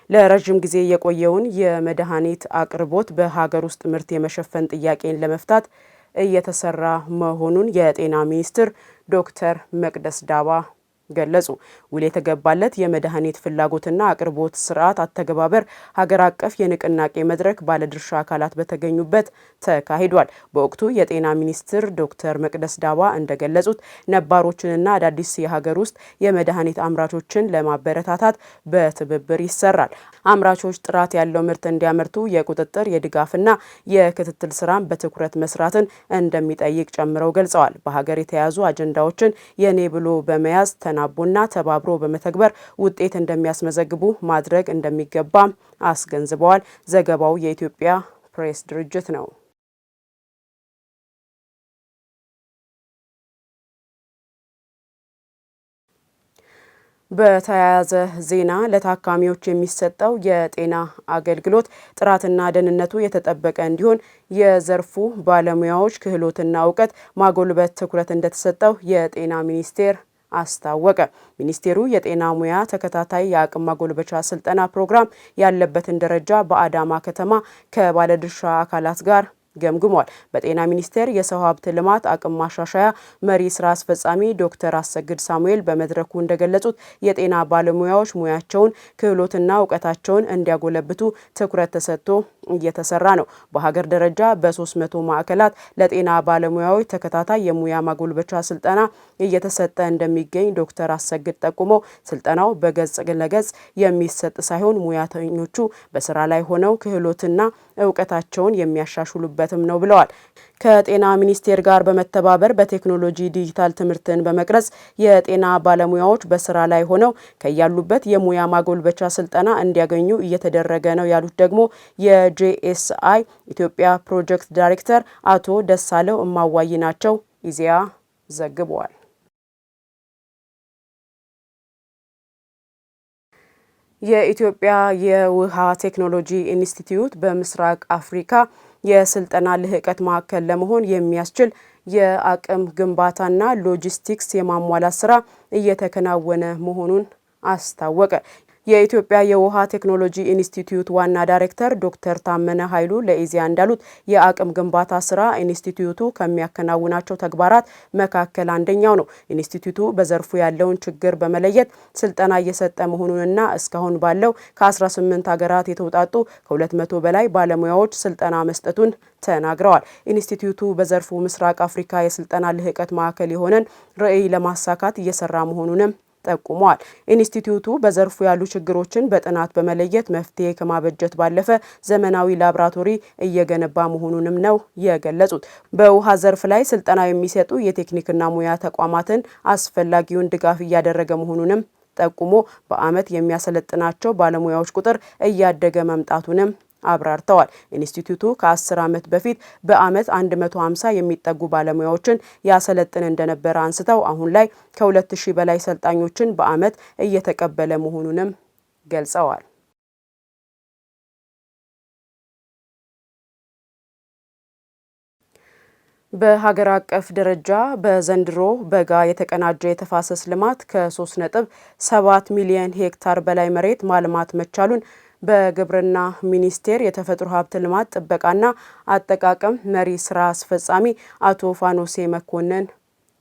ለረጅም ጊዜ የቆየውን የመድኃኒት አቅርቦት በሀገር ውስጥ ምርት የመሸፈን ጥያቄን ለመፍታት እየተሰራ መሆኑን የጤና ሚኒስትር ዶክተር መቅደስ ዳባ ገለጹ። ውል የተገባለት የመድኃኒት ፍላጎትና አቅርቦት ስርዓት አተገባበር ሀገር አቀፍ የንቅናቄ መድረክ ባለድርሻ አካላት በተገኙበት ተካሂዷል። በወቅቱ የጤና ሚኒስትር ዶክተር መቅደስ ዳባ እንደገለጹት ነባሮችንና አዳዲስ የሀገር ውስጥ የመድኃኒት አምራቾችን ለማበረታታት በትብብር ይሰራል። አምራቾች ጥራት ያለው ምርት እንዲያመርቱ የቁጥጥር የድጋፍና የክትትል ስራን በትኩረት መስራትን እንደሚጠይቅ ጨምረው ገልጸዋል። በሀገር የተያዙ አጀንዳዎችን የኔ ብሎ በመያዝ ተናቦና ተባብሮ በመተግበር ውጤት እንደሚያስመዘግቡ ማድረግ እንደሚገባ አስገንዝበዋል። ዘገባው የኢትዮጵያ ፕሬስ ድርጅት ነው። በተያያዘ ዜና ለታካሚዎች የሚሰጠው የጤና አገልግሎት ጥራትና ደህንነቱ የተጠበቀ እንዲሆን የዘርፉ ባለሙያዎች ክህሎትና እውቀት ማጎልበት ትኩረት እንደተሰጠው የጤና ሚኒስቴር አስታወቀ። ሚኒስቴሩ የጤና ሙያ ተከታታይ የአቅም ማጎልበቻ ስልጠና ፕሮግራም ያለበትን ደረጃ በአዳማ ከተማ ከባለድርሻ አካላት ጋር ገምግሟል። በጤና ሚኒስቴር የሰው ሀብት ልማት አቅም ማሻሻያ መሪ ስራ አስፈጻሚ ዶክተር አሰግድ ሳሙኤል በመድረኩ እንደገለጹት የጤና ባለሙያዎች ሙያቸውን ክህሎትና እውቀታቸውን እንዲያጎለብቱ ትኩረት ተሰጥቶ እየተሰራ ነው። በሀገር ደረጃ በ300 ማዕከላት ለጤና ባለሙያዎች ተከታታይ የሙያ ማጎልበቻ ስልጠና እየተሰጠ እንደሚገኝ ዶክተር አሰግድ ጠቁመው ስልጠናው በገጽ ለገጽ የሚሰጥ ሳይሆን ሙያተኞቹ በስራ ላይ ሆነው ክህሎትና እውቀታቸውን የሚያሻሽሉበትም ነው ብለዋል። ከጤና ሚኒስቴር ጋር በመተባበር በቴክኖሎጂ ዲጂታል ትምህርትን በመቅረጽ የጤና ባለሙያዎች በስራ ላይ ሆነው ከያሉበት የሙያ ማጎልበቻ ስልጠና እንዲያገኙ እየተደረገ ነው ያሉት ደግሞ የጄኤስአይ ኢትዮጵያ ፕሮጀክት ዳይሬክተር አቶ ደሳለው እማዋይ ናቸው። ኢዜአ ዘግቧል። የኢትዮጵያ የውሃ ቴክኖሎጂ ኢንስቲትዩት በምስራቅ አፍሪካ የስልጠና ልህቀት ማዕከል ለመሆን የሚያስችል የአቅም ግንባታና ሎጂስቲክስ የማሟላት ስራ እየተከናወነ መሆኑን አስታወቀ። የኢትዮጵያ የውሃ ቴክኖሎጂ ኢንስቲትዩት ዋና ዳይሬክተር ዶክተር ታመነ ኃይሉ ለኢዜአ እንዳሉት የአቅም ግንባታ ስራ ኢንስቲትዩቱ ከሚያከናውናቸው ተግባራት መካከል አንደኛው ነው። ኢንስቲትዩቱ በዘርፉ ያለውን ችግር በመለየት ስልጠና እየሰጠ መሆኑንና እስካሁን ባለው ከ18 ሀገራት የተውጣጡ ከ200 በላይ ባለሙያዎች ስልጠና መስጠቱን ተናግረዋል። ኢንስቲትዩቱ በዘርፉ ምስራቅ አፍሪካ የስልጠና ልህቀት ማዕከል የሆነን ራዕይ ለማሳካት እየሰራ መሆኑንም ጠቁመዋል። ኢንስቲትዩቱ በዘርፉ ያሉ ችግሮችን በጥናት በመለየት መፍትሄ ከማበጀት ባለፈ ዘመናዊ ላቦራቶሪ እየገነባ መሆኑንም ነው የገለጹት። በውሃ ዘርፍ ላይ ስልጠና የሚሰጡ የቴክኒክና ሙያ ተቋማትን አስፈላጊውን ድጋፍ እያደረገ መሆኑንም ጠቁሞ በዓመት የሚያሰለጥናቸው ባለሙያዎች ቁጥር እያደገ መምጣቱንም አብራርተዋል። ኢንስቲትዩቱ ከ10 ዓመት በፊት በዓመት 150 የሚጠጉ ባለሙያዎችን ያሰለጥን እንደነበረ አንስተው አሁን ላይ ከ2000 በላይ ሰልጣኞችን በዓመት እየተቀበለ መሆኑንም ገልጸዋል። በሀገር አቀፍ ደረጃ በዘንድሮ በጋ የተቀናጀ የተፋሰስ ልማት ከ3.7 ሚሊዮን ሄክታር በላይ መሬት ማልማት መቻሉን በግብርና ሚኒስቴር የተፈጥሮ ሀብት ልማት ጥበቃና አጠቃቀም መሪ ስራ አስፈጻሚ አቶ ፋኖሴ መኮንን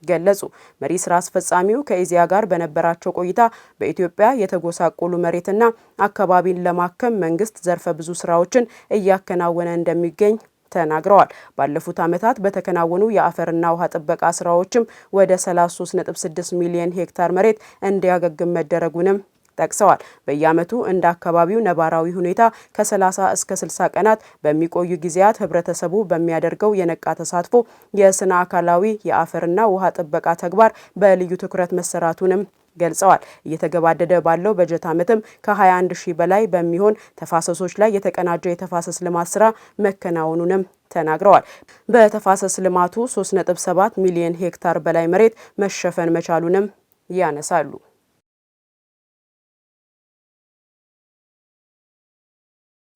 ገለጹ። መሪ ስራ አስፈጻሚው ከኢዜአ ጋር በነበራቸው ቆይታ በኢትዮጵያ የተጎሳቆሉ መሬትና አካባቢን ለማከም መንግስት ዘርፈ ብዙ ስራዎችን እያከናወነ እንደሚገኝ ተናግረዋል። ባለፉት ዓመታት በተከናወኑ የአፈርና ውሃ ጥበቃ ስራዎችም ወደ 33.6 ሚሊዮን ሄክታር መሬት እንዲያገግም መደረጉንም ጠቅሰዋል። በየዓመቱ እንደ አካባቢው ነባራዊ ሁኔታ ከ30 እስከ 60 ቀናት በሚቆዩ ጊዜያት ህብረተሰቡ በሚያደርገው የነቃ ተሳትፎ የስነ አካላዊ የአፈርና ውሃ ጥበቃ ተግባር በልዩ ትኩረት መሰራቱንም ገልጸዋል። እየተገባደደ ባለው በጀት ዓመትም ከ21 ሺህ በላይ በሚሆን ተፋሰሶች ላይ የተቀናጀ የተፋሰስ ልማት ስራ መከናወኑንም ተናግረዋል። በተፋሰስ ልማቱ 3.7 ሚሊዮን ሄክታር በላይ መሬት መሸፈን መቻሉንም ያነሳሉ።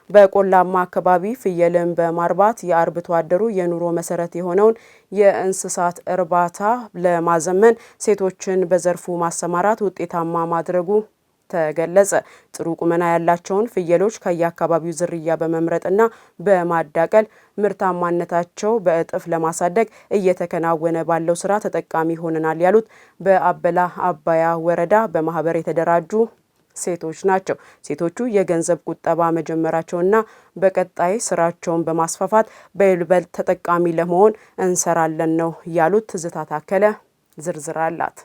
በቆላማ አካባቢ ፍየልን በማርባት የአርብቶ አደሩ የኑሮ መሰረት የሆነውን የእንስሳት እርባታ ለማዘመን ሴቶችን በዘርፉ ማሰማራት ውጤታማ ማድረጉ ተገለጸ። ጥሩ ቁመና ያላቸውን ፍየሎች ከየአካባቢው ዝርያ በመምረጥና በማዳቀል ምርታማነታቸው በእጥፍ ለማሳደግ እየተከናወነ ባለው ስራ ተጠቃሚ ሆነናል ያሉት በአበላ አባያ ወረዳ በማህበር የተደራጁ ሴቶች ናቸው። ሴቶቹ የገንዘብ ቁጠባ መጀመራቸውና በቀጣይ ስራቸውን በማስፋፋት በይበልጥ ተጠቃሚ ለመሆን እንሰራለን ነው ያሉት። ትዝታ ታከለ ዝርዝር አላት።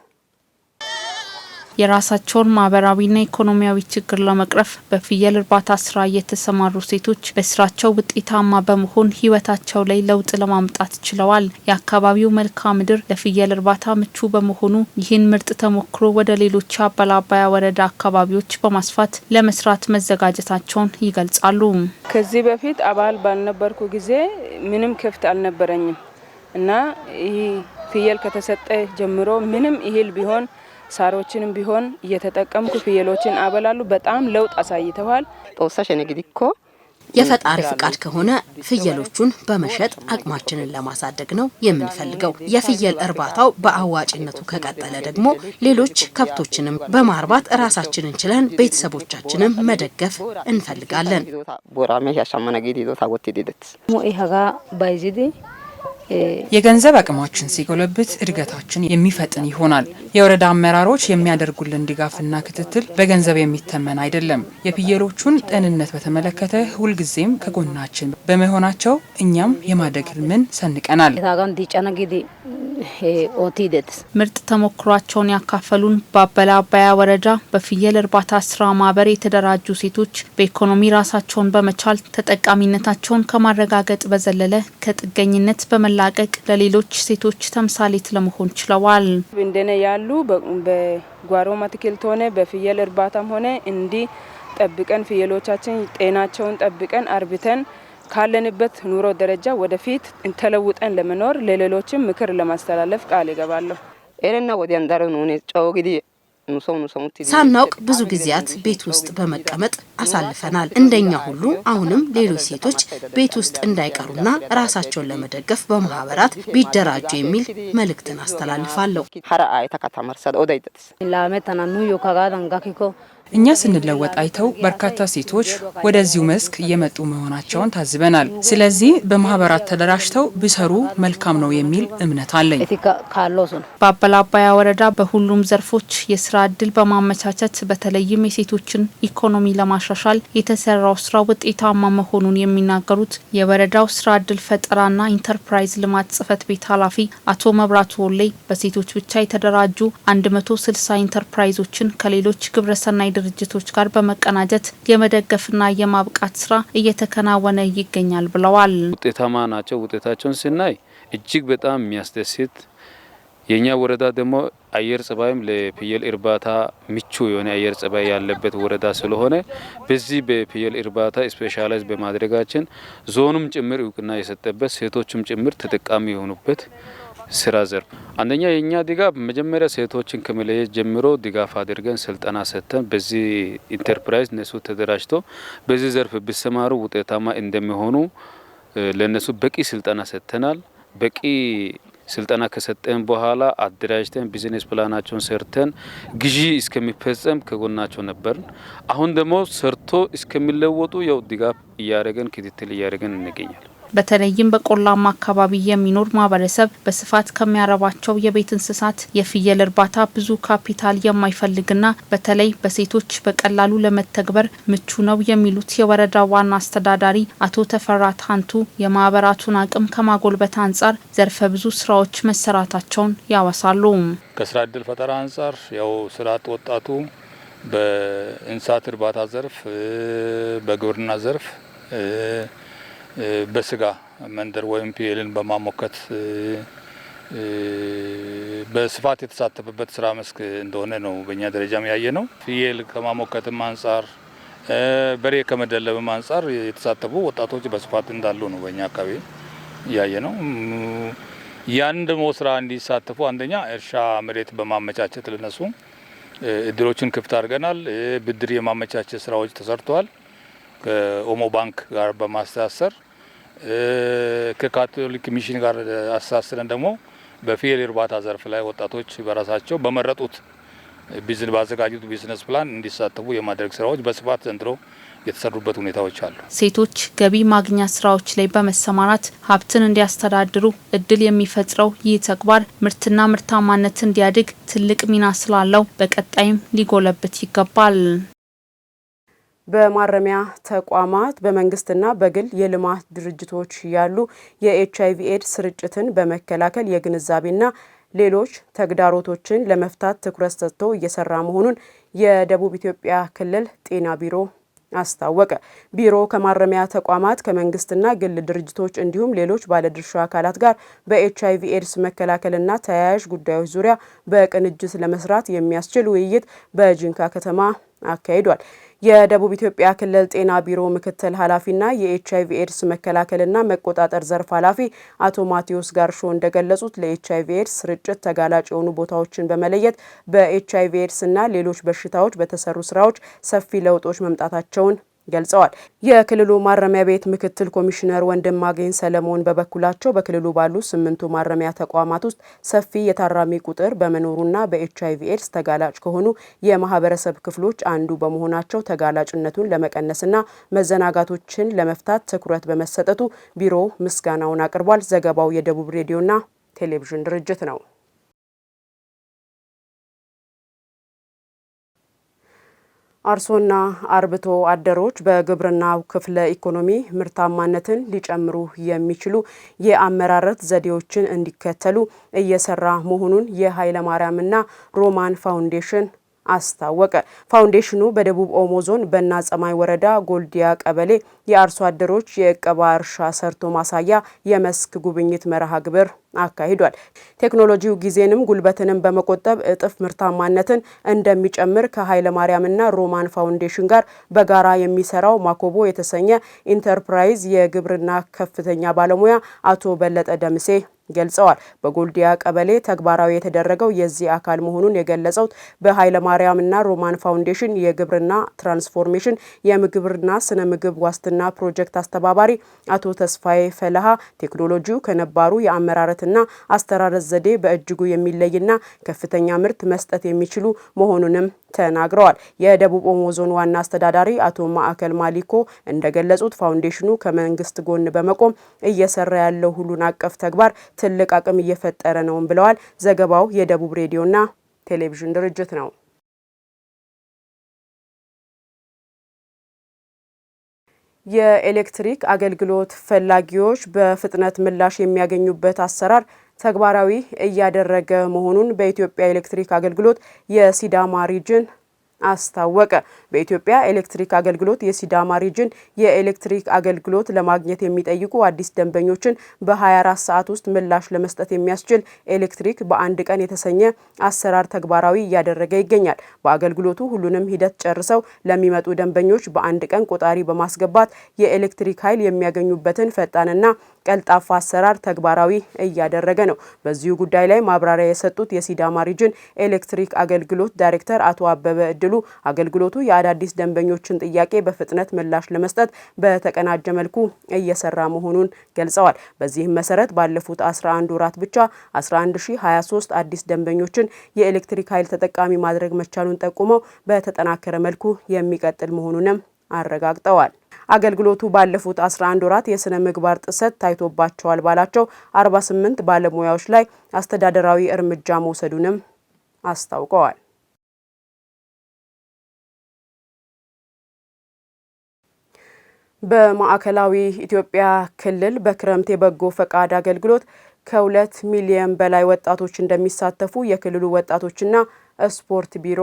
የራሳቸውን ማህበራዊና ኢኮኖሚያዊ ችግር ለመቅረፍ በፍየል እርባታ ስራ የተሰማሩ ሴቶች በስራቸው ውጤታማ በመሆን ህይወታቸው ላይ ለውጥ ለማምጣት ችለዋል። የአካባቢው መልክዓ ምድር ለፍየል እርባታ ምቹ በመሆኑ ይህን ምርጥ ተሞክሮ ወደ ሌሎች አበላ አባያ ወረዳ አካባቢዎች በማስፋት ለመስራት መዘጋጀታቸውን ይገልጻሉ። ከዚህ በፊት አባል ባልነበርኩ ጊዜ ምንም ክፍት አልነበረኝም እና ይህ ፍየል ከተሰጠ ጀምሮ ምንም እህል ቢሆን ሳሮችንም ቢሆን እየተጠቀምኩ ፍየሎችን አበላሉ። በጣም ለውጥ አሳይተዋል። የፈጣሪ ፍቃድ ከሆነ ፍየሎቹን በመሸጥ አቅማችንን ለማሳደግ ነው የምንፈልገው። የፍየል እርባታው በአዋጭነቱ ከቀጠለ ደግሞ ሌሎች ከብቶችንም በማርባት ራሳችንን ችለን ቤተሰቦቻችንን መደገፍ እንፈልጋለን። የገንዘብ አቅማችን ሲጎለብት እድገታችን የሚፈጥን ይሆናል። የወረዳ አመራሮች የሚያደርጉልን ድጋፍና ክትትል በገንዘብ የሚተመን አይደለም። የፍየሎቹን ጤንነት በተመለከተ ሁልጊዜም ከጎናችን በመሆናቸው እኛም የማደግ ህልምን ሰንቀናል። ምርጥ ተሞክሯቸውን ያካፈሉን በአበላ አባያ ወረዳ በፍየል እርባታ ስራ ማህበር የተደራጁ ሴቶች በኢኮኖሚ ራሳቸውን በመቻል ተጠቃሚነታቸውን ከማረጋገጥ በዘለለ ከጥገኝነት በመላቀቅ ለሌሎች ሴቶች ተምሳሌት ለመሆን ችለዋል። እንደኔ ያሉ በጓሮ አትክልት ሆነ በፍየል እርባታም ሆነ እንዲህ ጠብቀን ፍየሎቻችን ጤናቸውን ጠብቀን አርብተን ካለንበት ኑሮ ደረጃ ወደፊት ተለውጠን ለመኖር ለሌሎችም ምክር ለማስተላለፍ ቃል እገባለሁ። ሳናውቅ ብዙ ጊዜያት ቤት ውስጥ በመቀመጥ አሳልፈናል። እንደኛ ሁሉ አሁንም ሌሎች ሴቶች ቤት ውስጥ እንዳይቀሩና ራሳቸውን ለመደገፍ በማህበራት ቢደራጁ የሚል መልእክትን አስተላልፋለሁ። እኛ ስንለወጥ አይተው በርካታ ሴቶች ወደዚሁ መስክ እየመጡ መሆናቸውን ታዝበናል። ስለዚህ በማህበራት ተደራጅተው ቢሰሩ መልካም ነው የሚል እምነት አለኝ። በአበላ አባያ ወረዳ በሁሉም ዘርፎች የስራ እድል በማመቻቸት በተለይም የሴቶችን ኢኮኖሚ ለማሻሻል የተሰራው ስራ ውጤታማ መሆኑን የሚናገሩት የወረዳው ስራ እድል ፈጠራና ኢንተርፕራይዝ ልማት ጽህፈት ቤት ኃላፊ አቶ መብራቱ ወሌ በሴቶች ብቻ የተደራጁ 160 ኢንተርፕራይዞችን ከሌሎች ግብረሰናይ ድርጅቶች ጋር በመቀናጀት የመደገፍና የማብቃት ስራ እየተከናወነ ይገኛል ብለዋል። ውጤታማ ናቸው። ውጤታቸውን ስናይ እጅግ በጣም የሚያስደስት የኛ ወረዳ ደግሞ አየር ጸባይም ለፍየል እርባታ ምቹ የሆነ አየር ጸባይ ያለበት ወረዳ ስለሆነ በዚህ በፍየል እርባታ ስፔሻላይዝ በማድረጋችን ዞኑም ጭምር እውቅና የሰጠበት ሴቶችም ጭምር ተጠቃሚ የሆኑበት ስራ ዘርፍ አንደኛ የኛ ድጋፍ መጀመሪያ ሴቶችን ከመለየት ጀምሮ ድጋፍ አድርገን ስልጠና ሰጥተን በዚህ ኢንተርፕራይዝ ነሱ ተደራጅቶ በዚህ ዘርፍ ቢሰማሩ ውጤታማ እንደሚሆኑ ለነሱ በቂ ስልጠና ሰጥተናል። በቂ ስልጠና ከሰጠን በኋላ አደራጅተን ቢዝነስ ፕላናቸውን ሰርተን ግዢ እስከሚፈጸም ከጎናቸው ነበርን። አሁን ደግሞ ሰርቶ እስከሚለወጡ ያው ድጋፍ እያደረገን ክትትል እያደረገን እንገኛለን። በተለይም በቆላማ አካባቢ የሚኖር ማህበረሰብ በስፋት ከሚያረባቸው የቤት እንስሳት የፍየል እርባታ ብዙ ካፒታል የማይፈልግና በተለይ በሴቶች በቀላሉ ለመተግበር ምቹ ነው የሚሉት የወረዳው ዋና አስተዳዳሪ አቶ ተፈራ ታንቱ የማህበራቱን አቅም ከማጎልበት አንጻር ዘርፈ ብዙ ስራዎች መሰራታቸውን ያወሳሉ። ከስራ እድል ፈጠራ አንጻር ያው ስራ አጥ ወጣቱ በእንስሳት እርባታ ዘርፍ፣ በግብርና ዘርፍ በስጋ መንደር ወይም ፒኤልን በማሞከት በስፋት የተሳተፈበት ስራ መስክ እንደሆነ ነው በእኛ ደረጃም ያየ ነው። ፍየል ከማሞከትም አንጻር በሬ ከመደለብም አንጻር የተሳተፉ ወጣቶች በስፋት እንዳሉ ነው በእኛ አካባቢ ያየ ነው። ያን ደግሞ ስራ እንዲሳተፉ አንደኛ እርሻ መሬት በማመቻቸት ለነሱ እድሎችን ክፍት አድርገናል። ብድር የማመቻቸት ስራዎች ተሰርተዋል። ከኦሞ ባንክ ጋር በማስተሳሰር ከካቶሊክ ሚሽን ጋር አስተሳስረን ደግሞ በፍየል እርባታ ዘርፍ ላይ ወጣቶች በራሳቸው በመረጡት ባዘጋጁት ቢዝነስ ፕላን እንዲሳተፉ የማድረግ ስራዎች በስፋት ዘንድሮ የተሰሩበት ሁኔታዎች አሉ። ሴቶች ገቢ ማግኛ ስራዎች ላይ በመሰማራት ሀብትን እንዲያስተዳድሩ እድል የሚፈጥረው ይህ ተግባር ምርትና ምርታማነት እንዲያድግ ትልቅ ሚና ስላለው በቀጣይም ሊጎለብት ይገባል። በማረሚያ ተቋማት በመንግስትና በግል የልማት ድርጅቶች ያሉ የኤችአይቪ ኤድስ ስርጭትን በመከላከል የግንዛቤና ሌሎች ተግዳሮቶችን ለመፍታት ትኩረት ሰጥቶ እየሰራ መሆኑን የደቡብ ኢትዮጵያ ክልል ጤና ቢሮ አስታወቀ። ቢሮ ከማረሚያ ተቋማት ከመንግስትና ግል ድርጅቶች እንዲሁም ሌሎች ባለድርሻ አካላት ጋር በኤችአይቪ ኤድስ መከላከልና ተያያዥ ጉዳዮች ዙሪያ በቅንጅት ለመስራት የሚያስችል ውይይት በጂንካ ከተማ አካሂዷል። የደቡብ ኢትዮጵያ ክልል ጤና ቢሮ ምክትል ኃላፊና የኤችአይቪ ኤድስ መከላከልና መቆጣጠር ዘርፍ ኃላፊ አቶ ማቴዎስ ጋርሾ እንደገለጹት ለኤችአይቪ ኤድስ ስርጭት ተጋላጭ የሆኑ ቦታዎችን በመለየት በኤችአይቪ ኤድስና ሌሎች በሽታዎች በተሰሩ ስራዎች ሰፊ ለውጦች መምጣታቸውን ገልጸዋል። የክልሉ ማረሚያ ቤት ምክትል ኮሚሽነር ወንድማገኝ ሰለሞን በበኩላቸው በክልሉ ባሉ 8 ማረሚያ ተቋማት ውስጥ ሰፊ የታራሚ ቁጥር በመኖሩና በኤችአይቪ ኤድስ ተጋላጭ ከሆኑ የማህበረሰብ ክፍሎች አንዱ በመሆናቸው ተጋላጭነቱን ለመቀነስና መዘናጋቶችን ለመፍታት ትኩረት በመሰጠቱ ቢሮ ምስጋናውን አቅርቧል። ዘገባው የደቡብ ሬዲዮና ቴሌቪዥን ድርጅት ነው። አርሶና አርብቶ አደሮች በግብርናው ክፍለ ኢኮኖሚ ምርታማነትን ሊጨምሩ የሚችሉ የአመራረት ዘዴዎችን እንዲከተሉ እየሰራ መሆኑን የኃይለማርያምና ሮማን ፋውንዴሽን አስታወቀ። ፋውንዴሽኑ በደቡብ ኦሞ ዞን በና ጸማይ ወረዳ ጎልዲያ ቀበሌ የአርሶ አደሮች የእቀባ እርሻ ሰርቶ ማሳያ የመስክ ጉብኝት መርሃ ግብር አካሂዷል። ቴክኖሎጂው ጊዜንም ጉልበትንም በመቆጠብ እጥፍ ምርታማነትን እንደሚጨምር ከኃይለማርያምና ሮማን ፋውንዴሽን ጋር በጋራ የሚሰራው ማኮቦ የተሰኘ ኢንተርፕራይዝ የግብርና ከፍተኛ ባለሙያ አቶ በለጠ ደምሴ ገልጸዋል። በጎልዲያ ቀበሌ ተግባራዊ የተደረገው የዚህ አካል መሆኑን የገለጸው በኃይለማርያምና ሮማን ፋውንዴሽን የግብርና ትራንስፎርሜሽን የምግብና ስነ ምግብ ዋስትና ፕሮጀክት አስተባባሪ አቶ ተስፋዬ ፈለሃ ቴክኖሎጂው ከነባሩ የአመራረትና አስተራረስ ዘዴ በእጅጉ የሚለይና ከፍተኛ ምርት መስጠት የሚችሉ መሆኑንም ተናግረዋል። የደቡብ ኦሞ ዞን ዋና አስተዳዳሪ አቶ ማዕከል ማሊኮ እንደገለጹት ፋውንዴሽኑ ከመንግስት ጎን በመቆም እየሰራ ያለው ሁሉን አቀፍ ተግባር ትልቅ አቅም እየፈጠረ ነው ብለዋል። ዘገባው የደቡብ ሬዲዮና ቴሌቪዥን ድርጅት ነው። የኤሌክትሪክ አገልግሎት ፈላጊዎች በፍጥነት ምላሽ የሚያገኙበት አሰራር ተግባራዊ እያደረገ መሆኑን በኢትዮጵያ ኤሌክትሪክ አገልግሎት የሲዳማ ሪጅን አስታወቀ። በኢትዮጵያ ኤሌክትሪክ አገልግሎት የሲዳማ ሪጅን የኤሌክትሪክ አገልግሎት ለማግኘት የሚጠይቁ አዲስ ደንበኞችን በ24 ሰዓት ውስጥ ምላሽ ለመስጠት የሚያስችል ኤሌክትሪክ በአንድ ቀን የተሰኘ አሰራር ተግባራዊ እያደረገ ይገኛል። በአገልግሎቱ ሁሉንም ሂደት ጨርሰው ለሚመጡ ደንበኞች በአንድ ቀን ቆጣሪ በማስገባት የኤሌክትሪክ ኃይል የሚያገኙበትን ፈጣንና ቀልጣፋ አሰራር ተግባራዊ እያደረገ ነው። በዚሁ ጉዳይ ላይ ማብራሪያ የሰጡት የሲዳማ ሪጅን ኤሌክትሪክ አገልግሎት ዳይሬክተር አቶ አበበ እድሉ አገልግሎቱ የአዳዲስ ደንበኞችን ጥያቄ በፍጥነት ምላሽ ለመስጠት በተቀናጀ መልኩ እየሰራ መሆኑን ገልጸዋል። በዚህም መሰረት ባለፉት 11 ወራት ብቻ 11023 አዲስ ደንበኞችን የኤሌክትሪክ ኃይል ተጠቃሚ ማድረግ መቻሉን ጠቁመው በተጠናከረ መልኩ የሚቀጥል መሆኑንም አረጋግጠዋል። አገልግሎቱ ባለፉት 11 ወራት የስነ ምግባር ጥሰት ታይቶባቸዋል ባላቸው 48 ባለሙያዎች ላይ አስተዳደራዊ እርምጃ መውሰዱንም አስታውቀዋል። በማዕከላዊ ኢትዮጵያ ክልል በክረምት የበጎ ፈቃድ አገልግሎት ከ2 ሚሊዮን በላይ ወጣቶች እንደሚሳተፉ የክልሉ ወጣቶችና ስፖርት ቢሮ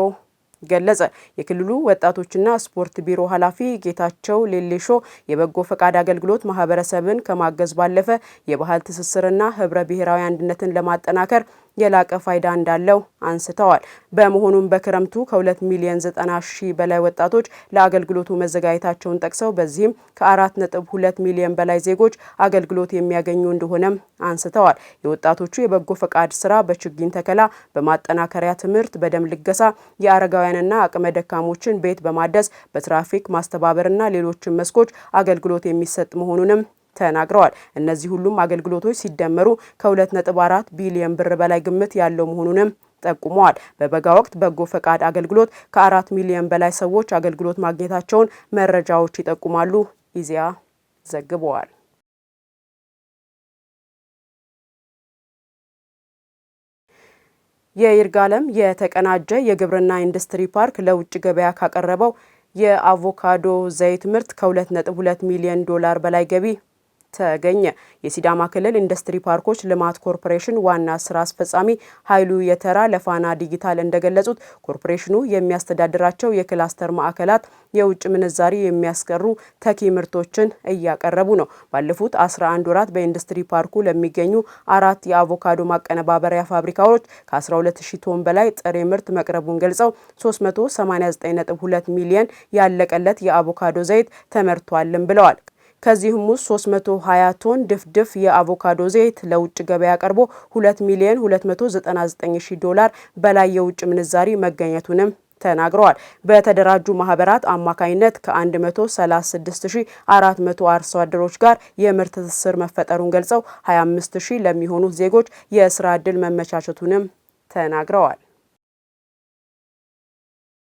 ገለጸ። የክልሉ ወጣቶችና ስፖርት ቢሮ ኃላፊ ጌታቸው ሌሌሾ የበጎ ፈቃድ አገልግሎት ማህበረሰብን ከማገዝ ባለፈ የባህል ትስስርና ህብረ ብሔራዊ አንድነትን ለማጠናከር የላቀ ፋይዳ እንዳለው አንስተዋል። በመሆኑም በክረምቱ ከ2 ሚሊዮን 90 ሺህ በላይ ወጣቶች ለአገልግሎቱ መዘጋጀታቸውን ጠቅሰው በዚህም ከ4.2 ሚሊዮን በላይ ዜጎች አገልግሎት የሚያገኙ እንደሆነም አንስተዋል። የወጣቶቹ የበጎ ፈቃድ ስራ በችግኝ ተከላ፣ በማጠናከሪያ ትምህርት፣ በደም ልገሳ፣ የአረጋውያንና አቅመ ደካሞችን ቤት በማደስ በትራፊክ ማስተባበርና ሌሎችን መስኮች አገልግሎት የሚሰጥ መሆኑንም ተናግረዋል። እነዚህ ሁሉም አገልግሎቶች ሲደመሩ ከ2.4 ቢሊዮን ብር በላይ ግምት ያለው መሆኑንም ጠቁመዋል። በበጋ ወቅት በጎ ፈቃድ አገልግሎት ከ4 ሚሊዮን በላይ ሰዎች አገልግሎት ማግኘታቸውን መረጃዎች ይጠቁማሉ። ኢዜአ ዘግበዋል። የይርጋለም የተቀናጀ የግብርና ኢንዱስትሪ ፓርክ ለውጭ ገበያ ካቀረበው የአቮካዶ ዘይት ምርት ከ2.2 ሚሊዮን ዶላር በላይ ገቢ ተገኘ። የሲዳማ ክልል ኢንዱስትሪ ፓርኮች ልማት ኮርፖሬሽን ዋና ስራ አስፈጻሚ ኃይሉ የተራ ለፋና ዲጂታል እንደገለጹት ኮርፖሬሽኑ የሚያስተዳድራቸው የክላስተር ማዕከላት የውጭ ምንዛሪ የሚያስቀሩ ተኪ ምርቶችን እያቀረቡ ነው። ባለፉት 11 ወራት በኢንዱስትሪ ፓርኩ ለሚገኙ 4 የአቮካዶ ማቀነባበሪያ ፋብሪካዎች ከ12000 ቶን በላይ ጥሬ ምርት መቅረቡን ገልጸው 389.2 ሚሊዮን ያለቀለት የአቮካዶ ዘይት ተመርቷልም ብለዋል። ከዚህም ውስጥ 320 ቶን ድፍድፍ የአቮካዶ ዘይት ለውጭ ገበያ ቀርቦ 2 ሚሊዮን 299 ሺህ ዶላር በላይ የውጭ ምንዛሪ መገኘቱንም ተናግረዋል። በተደራጁ ማህበራት አማካኝነት ከ136400 አርሶ አደሮች ጋር የምርት ትስስር መፈጠሩን ገልጸው 25000 ለሚሆኑ ዜጎች የስራ ዕድል መመቻቸቱንም ተናግረዋል።